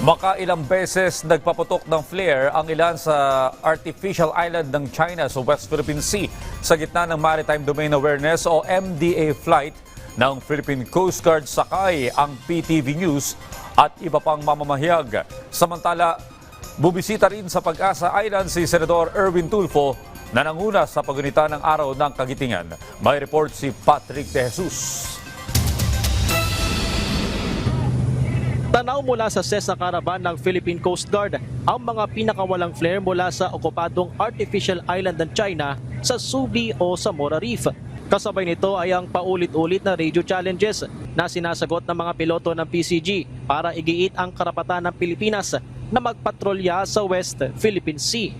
Makailang beses nagpaputok ng flare ang ilan sa artificial island ng China sa West Philippine Sea sa gitna ng Maritime Domain Awareness o MDA flight ng Philippine Coast Guard sakay ang PTV News at iba pang mamamahayag. Samantala, bubisita rin sa Pag-asa Island si Senador Erwin Tulfo na nanguna sa pagunita ng Araw ng Kagitingan. May report si Patrick De Jesus. Tanaw mula sa Cessna Caravan ng Philippine Coast Guard ang mga pinakawalang flare mula sa okupadong artificial island ng China sa Subi o Zamora Reef. Kasabay nito ay ang paulit-ulit na radio challenges na sinasagot ng mga piloto ng PCG para igiit ang karapatan ng Pilipinas na magpatrolya sa West Philippine Sea.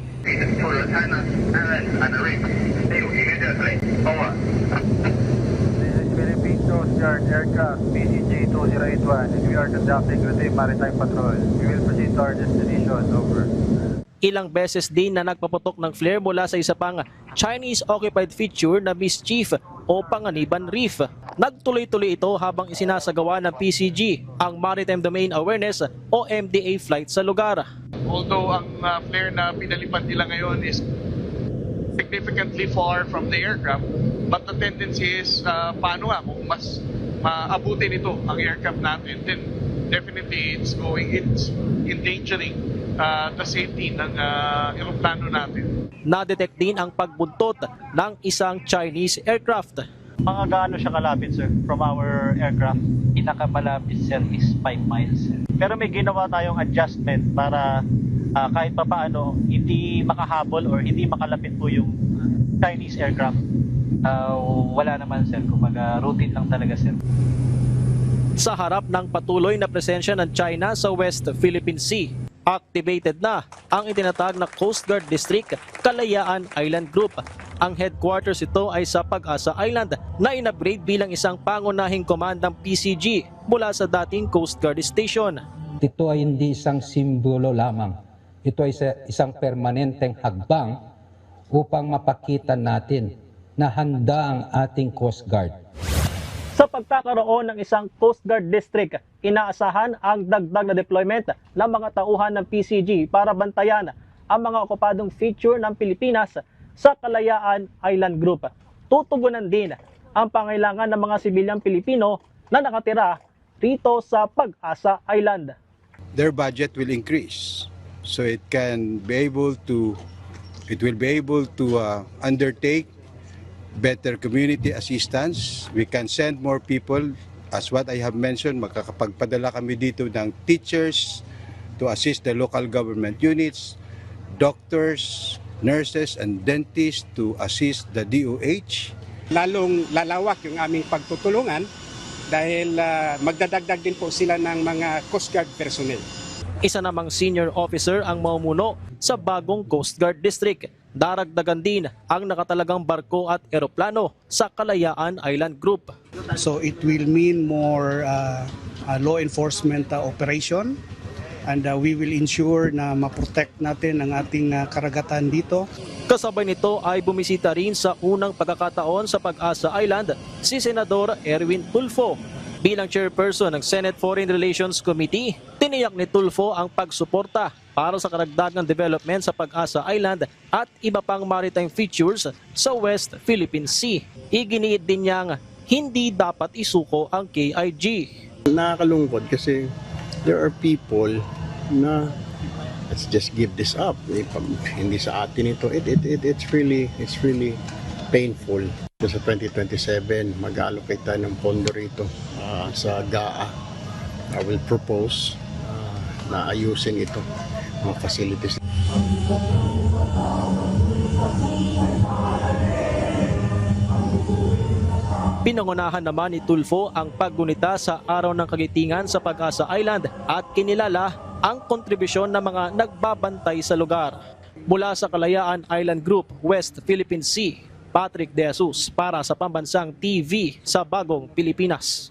Philippine Coast Guard aircraft PCG 2081 and we are conducting routine maritime patrol. We will proceed to our destination. Over. Ilang beses din na nagpaputok ng flare mula sa isa pang Chinese-occupied feature na Mischief o Panganiban Reef. Nagtuloy-tuloy ito habang isinasagawa ng PCG ang Maritime Domain Awareness o MDA flight sa lugar. Although ang flare na pinalipad nila ngayon is significantly far from the aircraft, but the tendency is paano nga kung mas maabutin ito ang aircraft natin, then definitely it's endangering the safety ng eroplano natin. Na-detect din ang pagbuntot ng isang Chinese aircraft. Mga gaano siya kalapit, sir, from our aircraft? Pinakamalapit, sir, is 5 miles. Pero may ginawa tayong adjustment para kahit pa paano hindi makahabol or hindi makalapit po yung Chinese aircraft. Wala naman, sir. Kumaga routine lang talaga, sir. Sa harap ng patuloy na presensya ng China sa West Philippine Sea, activated na ang itinatag na Coast Guard District Kalayaan Island Group. Ang headquarters ito ay sa Pag-asa Island na in-upgrade bilang isang pangunahing komandang PCG mula sa dating Coast Guard Station. Ito ay hindi isang simbolo lamang. Ito ay isang permanenteng hakbang upang mapakita natin na handa ang ating Coast Guard. Sa pagkakaroon ng isang Coast Guard District, inaasahan ang dagdag na deployment ng mga tauhan ng PCG para bantayan ang mga okupadong feature ng Pilipinas sa Kalayaan Island Group. Tutugunan din ang pangailangan ng mga sibilyang Pilipino na nakatira rito sa Pag-asa Island. Their budget will increase, so it will be able to undertake better community assistance. We can send more people. As what I have mentioned, makakapagpadala kami dito ng teachers to assist the local government units, doctors, nurses, and dentists to assist the DOH. Lalong lalawak yung aming pagtutulungan dahil magdadagdag din po sila ng mga Coast Guard personnel. Isa namang senior officer ang mamumuno sa bagong Coast Guard District. Daragdagan din ang nakatalagang barko at eroplano sa Kalayaan Island Group. So it will mean more law enforcement operation and we will ensure na ma-protect natin ang ating karagatan dito. Kasabay nito ay bumisita rin sa unang pagkakataon sa Pag-asa Island si Senador Erwin Tulfo. Bilang chairperson ng Senate Foreign Relations Committee, tiniyak ni Tulfo ang pagsuporta para sa karagdagang development sa Pag-asa Island at iba pang maritime features sa West Philippine Sea. Iginiit din niyang hindi dapat isuko ang KIG. Nakakalungkot kasi there are people na let's just give this up. Hindi sa atin ito. It's really painful. Sa 2027, mag-allocate tayo ng pondo rito sa GAA. I will propose na ayusin ito, mga facilities. Pinangunahan naman ni Tulfo ang paggunita sa Araw ng Kagitingan sa Pag-asa Island at kinilala ang kontribusyon ng mga nagbabantay sa lugar. Mula sa Kalayaan Island Group, West Philippine Sea, Patrick De Jesus para sa Pambansang TV sa Bagong Pilipinas.